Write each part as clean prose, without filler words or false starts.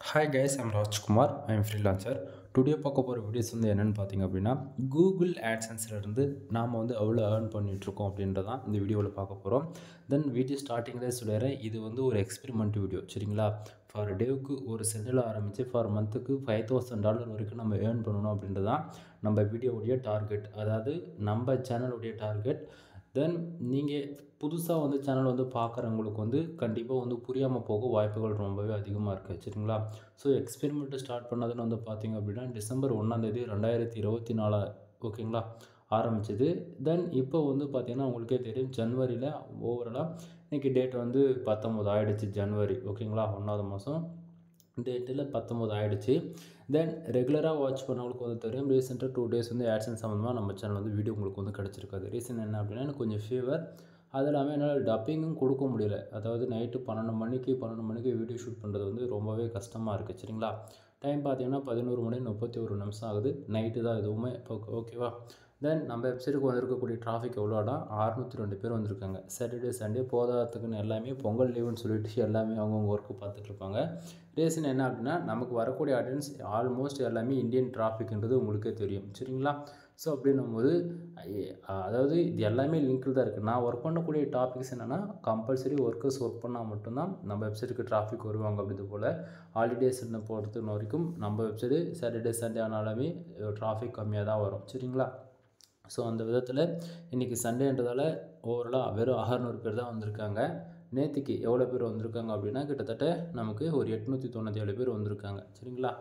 Hi guys, I'm Rajkumar. I'm freelancer. Today பார்க்க போகிற videos வந்து என்னென்னு பார்த்தீங்க அப்படின்னா கூகுள் ஆட்சன்ஸ்லேருந்து நாம் வந்து எவ்வளோ ஏர்ன் பண்ணிகிட்ருக்கோம் அப்படின்றதான் இந்த வீடியோவில் பார்க்க போகிறோம். தென் வீடியோ ஸ்டார்டிங்லேயே சொல்லிடுறேன், இது வந்து ஒரு எக்ஸ்பெரிமெண்ட் வீடியோ, சரிங்களா? ஃபார் டேவுக்கு ஒரு சென்டில் ஆரம்பித்து ஃபார் மந்த்துக்கு $5,000 வரைக்கும் நம்ம ஏர்ன் பண்ணணும் அப்படின்றதான் நம்ம வீடியோவுடைய டார்கெட், அதாவது நம்ம சேனலுடைய டார்கெட். தென் நீங்கள் புதுசாக வந்து சேனல் வந்து பார்க்குறவங்களுக்கு வந்து கண்டிப்பாக வந்து புரியாமல் போக வாய்ப்புகள் ரொம்பவே அதிகமாக இருக்குது, சரிங்களா? ஸோ எக்ஸ்பெரிமெண்ட்டு ஸ்டார்ட் பண்ணதுன்னு வந்து பார்த்திங்க அப்படின்னா டிசம்பர் 1 2024 ஓகேங்களா ஆரம்பிச்சது. தென் இப்போ வந்து பார்த்திங்கன்னா உங்களுக்கே தெரியும், ஜனவரியில் ஓவராலாக இன்றைக்கி டேட் வந்து 19 ஆகிடுச்சு, ஜனவரி ஓகேங்களா, 1வது மாதம் டேட்டில் 19 ஆகிடுச்சு. தென் ரெகுலராக வாட்ச் பண்ணவங்களுக்கு வந்து தெரியும், ரீசெண்டாக 2 days வந்து ஆட்சன்ஸ் சம்மந்தமாக நம்ம சேனல் வந்து வீடியோ உங்களுக்கு வந்து கிடச்சிருக்காது. ரீசன் என்ன அப்படின்னா, எனக்கு கொஞ்சம் ஃபீவர், அது இல்லாமல் என்னால் டப்பிங்கும் கொடுக்க முடியல. அதாவது நைட்டு 12 மணிக்கு வீடியோ ஷூட் பண்ணுறது வந்து ரொம்பவே கஷ்டமாக இருக்குது, சரிங்களா? டைம் பார்த்தீங்கன்னா 11:31 ஆகுது, நைட்டு தான் எதுவுமே ஓகேவா? தென் நம்ம வெப்சைட்டுக்கு வந்திருக்கக்கூடிய டிராஃபிக் எவ்வளோனா 602 பேர் வந்திருக்காங்க. சாட்டர்டே சண்டே போதாததுக்குன்னு எல்லாமே பொங்கல் லீவுன்னு சொல்லிட்டு எல்லாமே அவங்கவுங்க ஒர்க்கு பார்த்துட்ருப்பாங்க. ரீசன் என்ன அப்படின்னா, நமக்கு வரக்கூடிய ஆடியன்ஸ் ஆல்மோஸ்ட் எல்லாமே இந்தியன் டிராஃபிக்ன்றது உங்களுக்கே தெரியும், சரிங்களா? ஸோ அப்படின்னும்போது அதாவது இது எல்லாமே லிங்க்கில் தான் இருக்குது. நான் ஒர்க் பண்ணக்கூடிய டாபிக்ஸ் என்னென்னா, கம்பல்சரி ஒர்க்கர்ஸ் ஒர்க் பண்ணால் மட்டும்தான் நம்ம வெப்சைட்டுக்கு டிராஃபிக் வருவாங்க. அப்படி இது போல் ஹாலிடேஸ்ன்னு பொறுத்த வரைக்கும் நம்ம வெப்சைட்டு சாட்டர்டே சண்டே ஆனாலுமே டிராஃபிக் கம்மியாக தான் வரும், சரிங்களா? ஸோ அந்த விதத்தில் இன்றைக்கி சண்டேன்றதால் ஓவராலாக வெறும் 600 பேர் தான் வந்திருக்காங்க. நேற்றுக்கு எவ்வளோ பேர் வந்திருக்காங்க அப்படின்னா, கிட்டத்தட்ட நமக்கு ஒரு 897 பேர் வந்திருக்காங்க, சரிங்களா?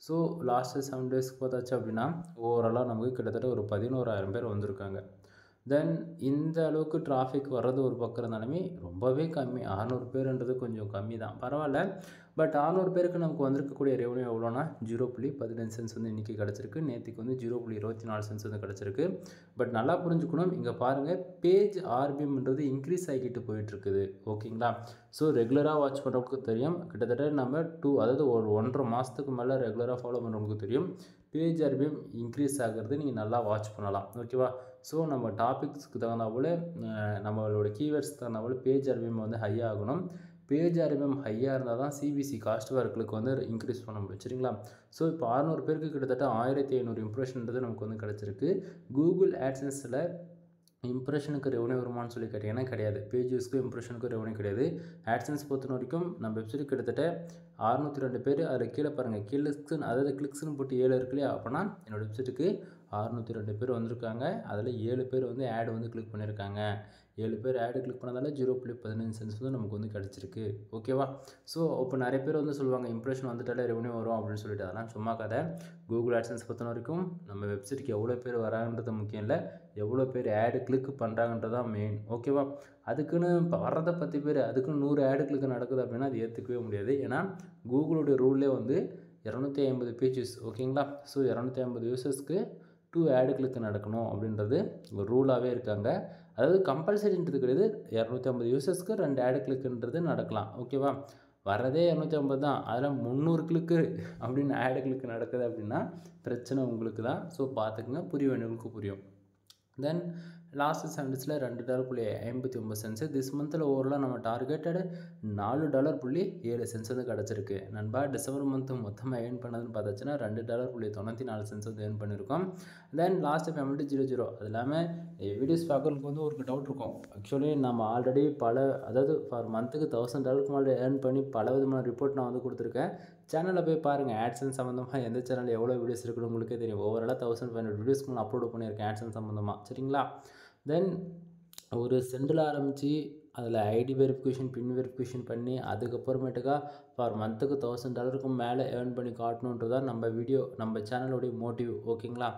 ஸோ லாஸ்ட்டு 7 டேஸ்க்கு பார்த்தாச்சு அப்படின்னா ஓவராலாக நமக்கு கிட்டத்தட்ட ஒரு 11,000 பேர் வந்திருக்காங்க. தென் இந்த அளவுக்கு டிராஃபிக் வர்றது ஒரு பக்கம் இருந்தாலுமே ரொம்பவே கம்மி, 600 பேருன்றது கொஞ்சம் கம்மி தான், பரவாயில்ல. பட் 600 பேருக்கு நமக்கு வந்திருக்கக்கூடிய ரெவன்யூ எவ்வளோனா 0.15 சென்ட்ஸ் வந்து இன்றைக்கி கிடச்சிருக்கு. நேற்றுக்கு வந்து 0.24 சென்ட்ஸ் வந்து கிடச்சிருக்கு. பட் நல்லா புரிஞ்சுக்கணும், இங்கே பாருங்கள், பேஜ் ஆர்பிஎம்ன்றது இன்க்ரீஸ் ஆகிக்கிட்டு போயிட்டுருக்குது, ஓகேங்களா? ஸோ ரெகுலராக வாட்ச் பண்ணுறவங்களுக்கு தெரியும், கிட்டத்தட்ட நம்ம அதாவது ஒரு 1.5 மாதத்துக்கு மேலே ரெகுலராக ஃபாலோ பண்ணுறவங்களுக்கு தெரியும், பேஜ் ஆர்பிஎம் இன்க்ரீஸ் ஆகிறது நீங்கள் நல்லா வாட்ச் பண்ணலாம், ஓகேவா? ஸோ நம்ம டாபிக்ஸ்க்கு தகுந்த போல் நம்மளோட கீவேர்ட்ஸ்க்கு தகுந்த போல் பேஜ் ஆர்பிஎம் வந்து ஹை ஆகணும். பேஜ் ஆர்பிஎம் ஹையாக இருந்தால் தான் சிபிசி காஸ்ட் ஒர்க்குக்கு வந்து இன்க்ரீஸ் பண்ண முடியும், சரிங்களா? ஸோ இப்போ 600 பேருக்கு கிட்டத்தட்ட 1500 இம்ப்ரெஷன்றது நமக்கு வந்து கிடச்சிருக்கு. கூகுள் ஆட்சன்ஸில் இம்ப்ரெஷனுக்கு ரெவன்யூ வருமானு சொல்லி கேட்டிங்கன்னா கிடையாது. பேஜ் வியூஸ்க்கு இம்ப்ரெஷனுக்கு ரெவன்யூ கிடையாது. ஆட்சன்ஸ் பொறுத்த வரைக்கும் நம்ம வெப்சைட் கிட்டத்தட்ட 602 பேர். அதில் கீழே பாருங்கள், கிளிக்ஸ்ன்னு, அதாவது கிளிக்ஸ்ன்னு போட்டு 7 இருக்கு இல்லையா, அப்போனா என்னோடய வெப்சைட்டுக்கு 602 பேர் வந்திருக்காங்க. அதில் 7 பேர் வந்து ஆட் வந்து கிளிக் பண்ணியிருக்காங்க. 7 பேர் ஆடு கிளிக் பண்ணதால 0.15 சென்ட்ஸ் வந்து நமக்கு வந்து கிடச்சிருக்கு, ஓகேவா? ஸோ இப்போ நிறைய பேர் வந்து சொல்லுவாங்க, இம்ப்ரெஷன் வந்துட்டாலே ரெவன்யூ வரும் அப்படின்னு சொல்லிட்டு. அதெல்லாம் சும்மா கதை. கூகுள் ஆட்சன்ஸ் பொறுத்த வரைக்கும் நம்ம வெப்சைட்டுக்கு எவ்வளோ பேர் வராங்கன்றது முக்கியம் இல்லை, எவ்வளோ பேர் ஆடு கிளிக் பண்ணுறாங்கன்றது தான் மெயின், ஓகேவா? அதுக்குன்னு இப்போ வர்றதை 10 பேர் அதுக்குன்னு 100 ஆடு கிளிக் நடக்குது அப்படின்னா அது ஏற்றுக்கவே முடியாது. ஏன்னா கூகுளுடைய ரூல்லே வந்து 250 பேஜஸ், ஓகேங்களா? ஸோ 250 யூசர்ஸ்க்கு 2 ஆடு கிளிக் நடக்கணும் அப்படின்றது ஒரு ரூலாகவே இருக்காங்க. அதாவது கம்பல்சரின்றது கிடையாது, 250 யூசர்ஸ்க்கு 2 ஆடு கிளிக்ன்றது நடக்கலாம், ஓகேவா? வரதே 250 தான், அதில் 300 கிளிக்கு அப்படின்னு ஆடு கிளிக் நடக்குது அப்படின்னா பிரச்சனை உங்களுக்கு தான். ஸோ பார்த்துக்குங்க, புரிய வேண்டியவங்களுக்கு புரியும். தென் லாஸ்ட் 7 டேஸில் $2.59. திஸ் மந்தில் ஓவராலாக நம்ம டார்கெட்டட் $4.7 வந்து கிடச்சிருக்கு நண்பா. டிசம்பர் மந்த்து மொத்தமாக ஏர்ன் பண்ணதுன்னு பார்த்தாச்சுன்னா $2.94 வந்து ஏர்ன் பண்ணியிருக்கோம். Then last payment 0.0. அது இல்லாமல் வீடியோஸ் பார்க்குறதுக்கு வந்து ஒரு டவுட் இருக்கும். ஆக்சுவலி நம்ம ஆல்ரெடி அதாவது ஃபார் மந்த்துக்கு $1,000 மேலே ஏர்ன் பண்ணி பல விதமான ரிப்போர்ட் நான் வந்து கொடுத்துருக்கேன். சேனலில் போய் பாருங்கள், ஆட்சன்ஸ் சம்மந்தமாக எந்த சேனலில் எவ்வளோ வீடியோஸ் இருக்குன்னு உங்களுக்கே தெரியும். ஓவராலாக 1500 வீடியோஸ்க்கு நான் அப்லோட் பண்ணியிருக்கேன் ஆட்சன்ஸ் சம்மந்தமாக, சரிங்களா? தென் ஒரு சென்டில் ஆரம்பித்து அதில் ஐடி வெரிஃபிகேஷன், பின் வெரிஃபிகேஷன் பண்ணி அதுக்கப்புறமேட்டுக்கா ஃபார் மந்த்துக்கு $1,000 மேலே ஏர்ன் பண்ணி காட்டணுன்றதான் நம்ம வீடியோ, நம்ம சேனலுடைய மோட்டிவ், ஓகேங்களா?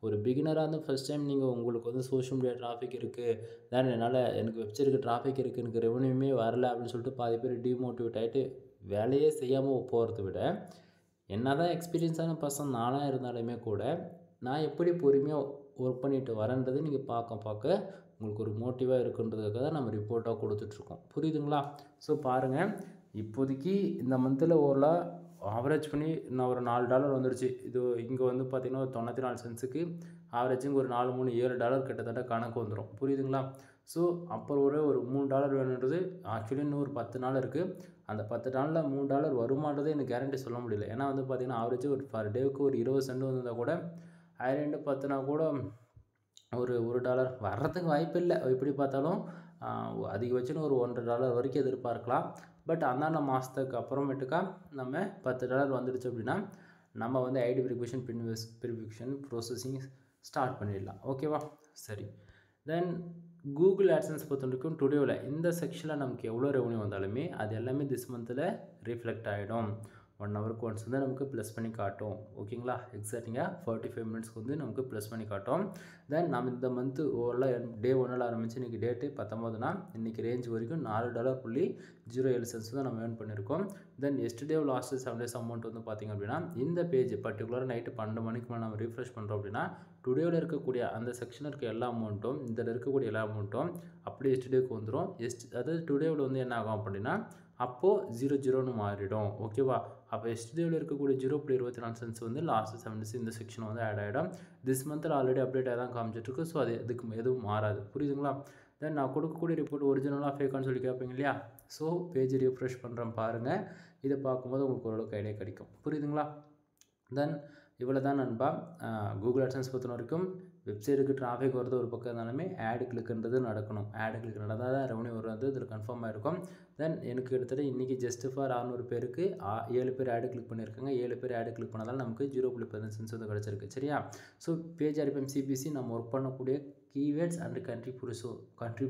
ஒரு பிகினராக வந்து ஃபஸ்ட் டைம் நீங்கள் உங்களுக்கு வந்து சோஷியல் மீடியா டிராஃபிக் இருக்குது, தென் எனக்கு வெப்சைட்டுக்கு டிராஃபிக் இருக்குது, எனக்கு ரெவன்யூமே வரல அப்படின்னு சொல்லிட்டு பாதி பேர் டிமோட்டிவேட் ஆகிட்டு வேலையே செய்யாமல் போகிறத விட, என்ன தான் எக்ஸ்பீரியன்ஸான பர்சன் நானாக இருந்தாலுமே கூட நான் எப்படி பொறுமையாக ஒர்க் பண்ணிட்டு வரேன்றது நீங்கள் பார்க்க உங்களுக்கு ஒரு மோட்டிவாக இருக்குன்றதுக்காக தான் நம்ம ரிப்போர்ட்டாக கொடுத்துட்ருக்கோம், புரியுதுங்களா? ஸோ பாருங்கள், இப்போதைக்கு இந்த மந்தில் ஓரளவு ஆவரேஜ் பண்ணி நான் ஒரு $4 வந்துருச்சு. இது இங்கே வந்து பார்த்திங்கன்னா ஒரு 94 சென்ட்ஸுக்கு ஆவரேஜிங் ஒரு $4, 3, $7 கிட்டத்தட்ட கணக்கு வந்துடும், புரியுதுங்களா? ஸோ அப்புறம் ஒரு $3 வேணுன்றது ஆக்சுவலி இன்னும் ஒரு 10 நாள் இருக்குது. அந்த 10 நாளில் $3 வருமானது எனக்கு கேரண்டி சொல்ல முடியல. ஏன்னா வந்து பார்த்திங்கன்னா ஆவரேஜ் ஒரு பர் டேவுக்கு ஒரு 20 சென்ட் வந்திருந்தால் கூட 1010னா கூட ஒரு $1 வர்றதுக்கு வாய்ப்பு இல்லை. எப்படி பார்த்தாலும் அதிகபட்சம் ஒரு $1.5 வரைக்கும் எதிர்பார்க்கலாம். பட் அந்தாண்ட மாதத்துக்கு அப்புறமேட்டுக்கா நம்ம $10 வந்துடுச்சு அப்படின்னா நம்ம வந்து ID verification verification processing start பண்ணிடலாம். ஓகேவா? சரி. தென் கூகுள் ஆட்சன்ஸ் பொறுத்தவரைக்கும் டுடேவில் இந்த செக்ஷனில் நமக்கு எவ்வளோ ரெவன்யூ வந்தாலுமே அது எல்லாமே திஸ் மந்தில் ரிஃப்ளெக்ட் ஆகிடும். 1 ஹவருக்கு ஒன்ஸ் வந்து நமக்கு ப்ளஸ் பண்ணி காட்டும். ஓகேங்களா? எக்ஸாக்டிங்காக 45 மினிட்ஸ்க்கு வந்து நமக்கு ப்ளஸ் பண்ணி காட்டும். தென் நம்ம இந்த மந்த்து ஓவரால் டே 1 ஆரம்பித்து இன்றைக்கி டேட்டு 19னா இன்றைக்கி ரேஞ்ச் வரைக்கும் $4.07 தான் நம்ம ஏர்ன் பண்ணியிருக்கோம். தென் எஸ்டர்டே லாஸ்ட் 7 days அமௌண்ட் வந்து பார்த்திங்க அப்படின்னா இந்த பேஜ் பர்டிகுலராக நைட்டு 12 மணிக்கு மேலே நம்ம ரீஃப்ரெஷ் பண்ணுறோம் அப்படின்னா டுடேவில் இருக்கக்கூடிய அந்த செக்ஷனில் இருக்க எல்லா அமௌண்ட்டும் இதில் இருக்கக்கூடிய எல்லா அமௌண்ட்டும் அப்படியே எஸ்டர்டேக்கு வந்துடும். அதாவது டுடேவில் வந்து என்ன ஆகும் அப்படின்னா அப்போது 00ன்னு மாறிடும். ஓகேவா? அப்போ எஸ்டர்டேவில் இருக்கக்கூடிய 0.24 சென்ட்ஸ் வந்து லாஸ்ட் 7 days இந்த செக்ஷன் வந்து ஆட் ஆகிடும். திஸ் மந்தில் ஆல்ரெடி அப்டேட் ஆகி தான் காமிச்சிட்ருக்கு. ஸோ அது இதுக்கு எதுவும் மாறாது. புரியுதுங்களா? தென் நான் கொடுக்கக்கூடிய ரிப்போர்ட் ஒரிஜினலாக ஃபேக்கான்னு சொல்லி கேட்பீங்க இல்லையா? ஸோ பேஜ் ரீஃப்ரெஷ் பண்ணுறேன் பாருங்கள். இதை பார்க்கும்போது உங்களுக்கு ஓரளவுக்கு ஐடியா கிடைக்கும். புரியுதுங்களா? தென் இவ்வளோ தான் நண்பா. கூகுள் ஆட்சன்ஸ் பொறுத்த வரைக்கும் வெப்சைட்டுக்கு டிராஃபிக் வருது ஒரு பக்கம் இருந்தாலுமே ஆடு கிளிக்ன்றது நடக்கணும். ஆடு கிளிக் நடந்தால் தான் ரெவன்யூ வருது. இதில் கன்ஃபார்மாக இருக்கும். தென் எனக்கு கிட்டத்தட்ட இன்றைக்கி ஜஸ்ட் ஃபார் 600 பேருக்கு 7 பேர் ஆடு கிளிக் பண்ணியிருக்காங்க. 7 பேர் ஆடு கிளிக் பண்ணதால் நமக்கு 0.15 சென்ட்ஸ் வந்து கிடச்சிருக்கு. சரியா? ஸோ பேஜ் ஆர்பிஎம் சிபிசி நம்ம ஒர்க் பண்ணக்கூடிய கீவேர்ட்ஸ் அண்ட் கண்ட்ரி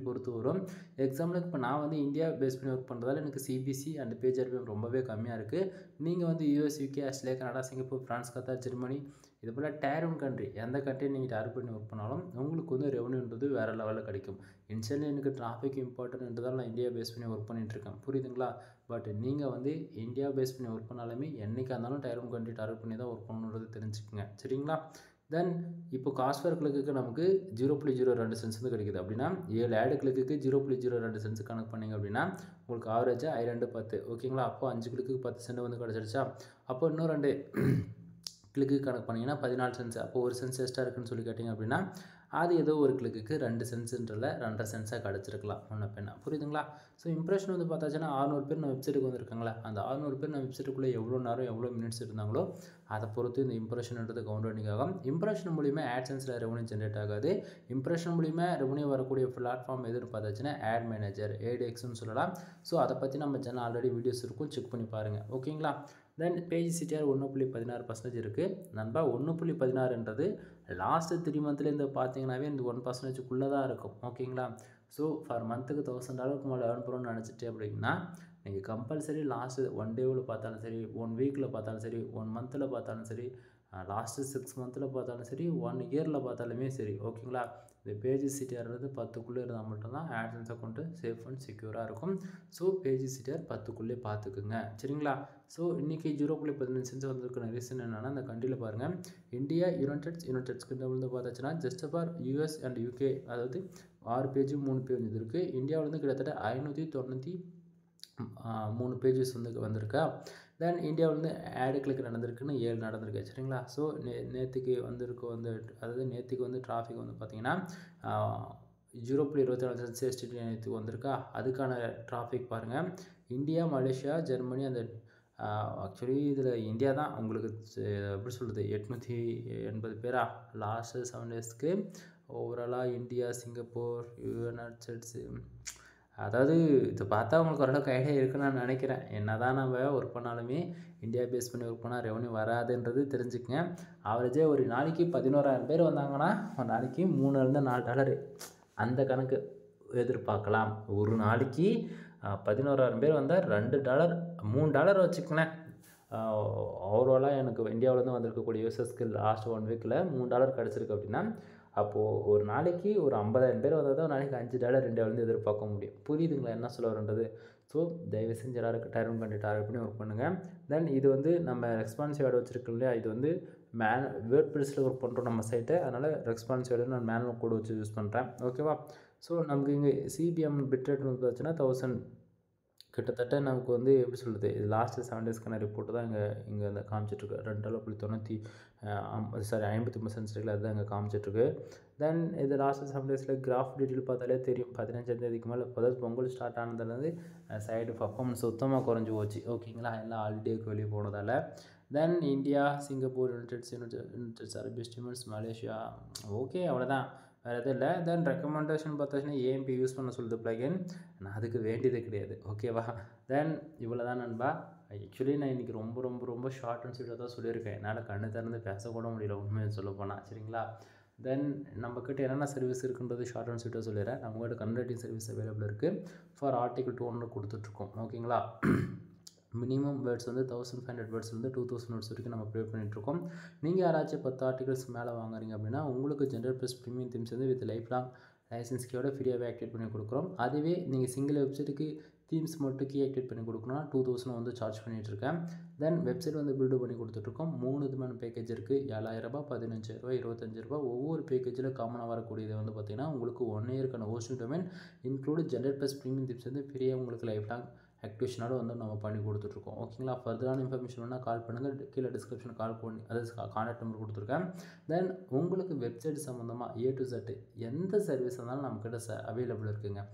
பொறுத்து வரும். எக்ஸாம்பிளுக்கு இப்போ நான் வந்து இந்தியா பேஸ் பண்ணி ஒர்க் பண்ணுறதால எனக்கு சிபிசி அண்ட் பேஜ் ஆர்பிஎம் ரொம்பவே கம்மியாக இருக்குது. நீங்கள் வந்து US, UK, Australia, Canada, Singapore, France, Qatar, Germany இது போல் டேர் 1 கண்ட்ரி எந்த கண்ட்ரியை நீங்கள் டார்கெட் பண்ணி ஒர்க் பண்ணாலும் உங்களுக்கு வந்து ரெவன்யூன்றது வேறு லெவலில் கிடைக்கும். இன்ஷியலி எனக்கு டிராஃபிக் இம்பார்ட்டன்ட்ன்றதால் நான் இந்தியா பேஸ் பண்ணி ஒர்க் பண்ணிகிட்ருக்கேன். புரியுதுங்களா? பட் நீங்கள் வந்து இந்தியா பேஸ் பண்ணி ஒர்க் பண்ணாலுமே என்றைக்காக இருந்தாலும் டேர் 1 கண்ட்ரி டார்கெட் பண்ணி தான் ஒர்க் பண்ணணுன்றது தெரிஞ்சுக்கோங்க. சரிங்களா? தென் இப்போ காஸ்ட் பர் கிளிக்கு நமக்கு 0.02 சென்ட்ஸ் வந்து கிடைக்குது. அப்படின்னா 7 ஆடு கிளிக்கு 0.02 சென்ட்ஸ் கணக்கு பண்ணிங்க அப்படின்னா உங்களுக்கு ஆவரேஜாக 2 10. ஓகேங்களா? அப்போ 5 கிளிக்கு 10 சென்ட் வந்து கிடச்சிருச்சா? அப்போ இன்னும் 2 கிளிக்கு கணக்கு பண்ணிங்கன்னா 14 சென்ட்ஸ். அப்போ ஒரு சென்ட்ஸ் எக்ஸ்ட்ரா இருக்குன்னு சொல்லி கேட்டிங்க அப்படின்னா அது ஏதோ ஒரு கிளிக்கு 2 சென்ட்ஸுன்றல 2.5 சென்ட்ஸாக கிடச்சிருக்கலாம் முன்ன பின்ன. புரியுதுங்களா? ஸோ இம்ப்ரெஷன் வந்து பார்த்தாச்சுன்னா 600 பேர் நம்ம வெப்சைட்டுக்கு வந்திருக்காங்களா, அந்த 600 பேர் நம்ம வெப்சைட்டுக்குள்ளே எவ்வளோ நேரம் எவ்வளோ மினிட்ஸ் இருந்தாங்களோ அதை பொறுத்து இந்த இம்ப்ரெஷன்ன்றது கவுண்ட் பண்ணிக்காகும். இம்ப்ரெஷன் மூலிமா ஆட்சன்ஸில் ரெவன்யூ ஜென்ரேட் ஆகாது. இம்ப்ரெஷன் மூலிமா ரெவன்யூ வரக்கூடிய பிளாட்ஃபார்ம் எதுன்னு பார்த்தாச்சுன்னா ஆட் மேனேஜர், ADXன்னு சொல்லலாம். ஸோ அதை பற்றி நம்ம சேனல் ஆல்ரெடி வீடியோஸ் இருக்கும், செக் பண்ணி பாருங்கள். ஓகேங்களா? தென் பேஜ் சிடிஆர் 1.16% இருக்குது நண்பா. 1.16ன்றது லாஸ்ட்டு 3 மந்த்லேருந்து பார்த்தீங்கன்னாவே இந்த 1%க்குள்ளே தான் இருக்கும். ஓகேங்களா? ஸோ ஃபார் மந்த்துக்கு $1000 மேலே ஏர்ன் பண்ணணும்னு நினச்சிட்டு அப்படின்னா நீங்கள் கம்பல்சரி லாஸ்ட்டு 1 டேவில் பார்த்தாலும் சரி, 1 வீக்கில் பார்த்தாலும் சரி, 1 மந்தில் பார்த்தாலும் சரி, லாஸ்ட்டு 6 மந்தில் பார்த்தாலும் சரி, 1 இயரில் பார்த்தாலுமே சரி. ஓகேங்களா? இந்த பேஜ் சிடிஆர்ன்றது 10க்குள்ளே இருந்தால் மட்டும்தான் ஆட்சன்ஸ் அக்கௌண்ட்டு சேஃப் அண்ட் செக்யூராக இருக்கும். ஸோ பேஜ் சிடிஆர் 10க்குள்ளே பார்த்துக்குங்க. சரிங்களா? ஸோ இன்றைக்கி 0.15 சென்ட்ஸ் வந்திருக்கிற ரீசன் என்னென்னா இந்த கண்ட்ரியில் பாருங்கள், இந்தியா, யுனைடெட் கிங்டம் வந்து பார்த்தாச்சுன்னா just for US and UK அதாவது 6 பேஜ் 3 பேஜ் இருக்குது. இந்தியாவில் வந்து கிட்டத்தட்ட 593 பேஜஸ் வந்து வந்திருக்கா. தென் இந்தியாவில் வந்து ஆடு கிளிக் நடந்திருக்குன்னு 7 நடந்திருக்கு. சரிங்களா? ஸோ நேற்றுக்கு நேற்றுக்கு வந்து டிராஃபிக் வந்து பார்த்திங்கன்னா 0.24 சென்ட்ஸ் எஸ்டிடி நேற்றுக்கு வந்திருக்கா. அதுக்கான டிராஃபிக் பாருங்கள். இந்தியா, மலேசியா, ஜெர்மனி அந்த ஆக்சுவலி இதில் இந்தியா தான் உங்களுக்கு எப்படி சொல்கிறது 880 பேரா லாஸ்ட்டு 7 டேஸ்க்கு. ஓவராலாக இந்தியா, சிங்கப்பூர், யுனைடெட் அதாவது இதை பார்த்தா உங்களுக்கு ஓரளவுக்கு ஐடியா இருக்குன்னு நான் நினைக்கிறேன். என்ன தான் நம்ம ஒர்க் பண்ணாலுமே இந்தியா பேஸ் பண்ணி ஒர்க் பண்ணால் ரெவன்யூ வராதுன்றது தெரிஞ்சுக்கங்க. ஆவரேஜாக ஒரு நாளைக்கு 11,000 பேர் வந்தாங்கன்னா ஒரு நாளைக்கு $3-4 அந்த கணக்கு எதிர்பார்க்கலாம். ஒரு நாளைக்கு 11,000 பேர் வந்தால் $2 $3 வச்சுக்கங்களேன். ஓவராலாக எனக்கு இந்தியாவிலேருந்து வந்திருக்கக்கூடிய யூசர்ஸ்க்கு லாஸ்ட் 1 வீக்கில் $3 கிடச்சிருக்கு அப்படின்னா அப்போது ஒரு நாளைக்கு ஒரு 50,000 பேர் வந்தால் தான் ஒரு நாளைக்கு $5 இந்தியாவிலேருந்து எதிர்பார்க்க முடியும். புரியுதுங்களா என்ன சொல்ல வரன்றது? ஸோ தயவு செஞ்சு எல்லாருக்கும் டார்கெட் பண்ணி ஒர்க் பண்ணுங்கள். தென் இது வந்து நம்ம ரெஸ்பான்சிவ் ஆட் வச்சுருக்கோம் இல்லையா, இது வந்து வேர்ட்பிரஸில் ஒர்க் பண்ணுறோம் நம்ம சைட்டை. அதனால் ரெஸ்பான்சிவ் ஆட் நான் மேனுவல் கோடு வச்சு யூஸ் பண்ணுறேன். ஓகேவா? ஸோ நமக்கு இங்கே CBM பிட்ரேட் வந்து பார்த்திங்கன்னா 1000 கிட்டத்தட்ட நமக்கு வந்து எப்படி சொல்கிறது, இது லாஸ்ட்டு 7 டேஸ்க்கான ரிப்போர்ட்டு தான் இங்கே அந்த காமிச்சிட்ருக்கு. $2.93 53 சென்ட்ஸில் அதுதான் இங்கே காமிச்சிட்ருக்கு. தென் இது லாஸ்ட் 7 டேஸில் கிராஃப் டீட்டெயில் பார்த்தாலே தெரியும். 15ஆம் தேதிக்கு மேலே இப்போதான் பொங்கல் ஸ்டார்ட் ஆனதுலேருந்து சைடு பர்ஃபார்மன்ஸ் சுத்தமாக குறைஞ்சி போச்சு. ஓகேங்களா, எல்லாம் ஹாலிடேக்கு வெளியே போனதால். Then India, Singapore, United Arab Emirates, Malaysia, okay அவ்வளோதான், வேறு எதுவும் இல்லை. தென் ரெக்கமெண்டேஷன் பார்த்தாச்சுன்னா ஏஎம்பி யூஸ் பண்ண சொல்லுது பிளகின், நான் அதுக்கு வேண்டியது கிடையாது. ஓகேவா, தென் இவ்வளோ தான் நண்பா. ஆக்சுவலி நான் இன்றைக்கி ரொம்ப ரொம்ப ரொம்ப ஷார்ட் அண்ட் ஸ்வீட்டாக தான் சொல்லியிருக்கேன். என்னால் கண்ணு திறந்து பேசக்கூட முடியல உண்மையை சொல்ல போனால். சரிங்களா, தென் நம்மக்கிட்ட என்னென்ன சர்வீஸ் இருக்குன்றது ஷார்ட் அண்ட் ஸ்வீட்டாக சொல்லிடுறேன். நம்மகிட்ட கன்வெர்ட்டிங் சர்வீஸ் அவைலபிள் இருக்குது. ஃபார் ஆர்டிகல் 200 கொடுத்துட்ருக்கோம். ஓகேங்களா, மினிமம் வேர்ட்ஸ் வந்து 1500 வேர்ட்ஸ்லேருந்து 2000 வேர்ட்ஸ் வரைக்கும் நம்ம ப்ரே பண்ணிகிட்ருக்கோம். நீங்கள் யாராச்சும் 10 ஆர்டிகல்ஸ் மேலே வாங்குறீங்க அப்படின்னா உங்களுக்கு ஜென்ரல் ப்ளஸ் ப்ரீமியம் தீம்ஸ் வந்து வித் லைஃப் லாங் லைசன்ஸ் கீயோட ஃப்ரீயாகவே ஆக்டிவேட் பண்ணி கொடுக்குறோம். அதுவே நீங்கள் சிங்கிள் வெப்சைட்டுக்கு தீம்ஸ் மட்டும் கீ ஆக்டிவேட் பண்ணி கொடுக்கணும்னா 2000 வந்து சார்ஜ் பண்ணிகிட்ருக்கேன். தென் வெப்சைட் வந்து பில்டு பண்ணி கொடுத்துட்ருக்கோம். 3 விதமான பேக்கேஜ் இருக்குது. 7000 ரூபாய், 15000 ரூபாய், 25000 ரூபாய். ஒவ்வொரு பேக்கேஜில் காமனாக வரக்கூடியது வந்து பார்த்திங்கன்னா உங்களுக்கு 1 இயருக்கான hosting domain include general plus premium themes வந்து ஃப்ரீயாக உங்களுக்கு லைஃப் லாங் ஆக்டிவேஷனோட வந்து நம்ம பண்ணி கொடுத்துட்ருக்கோம். ஓகேங்களா, ஃபர்தரான இன்ஃபர்மேஷன் வேணால் கால் பண்ணுங்கள். கீழே டிஸ்கிரிப்ஷன் கால் பண்ணி அதாவது கான்டாக்ட் நம்பர் கொடுத்துருக்கேன். தென் உங்களுக்கு வெப்சைட் சம்மந்தமாக A to Z எந்த சர்வீஸ் இருந்தாலும் நம்மக்கிட்ட அவைலபிள் இருக்குதுங்க.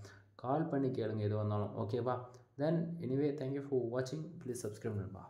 கால் பண்ணி கேளுங்க எது வந்தாலும். ஓகேவா, தென் எனிவே தேங்க்யூ ஃபார் வாட்சிங். ப்ளீஸ் சப்ஸ்கிரைப் நண்பா.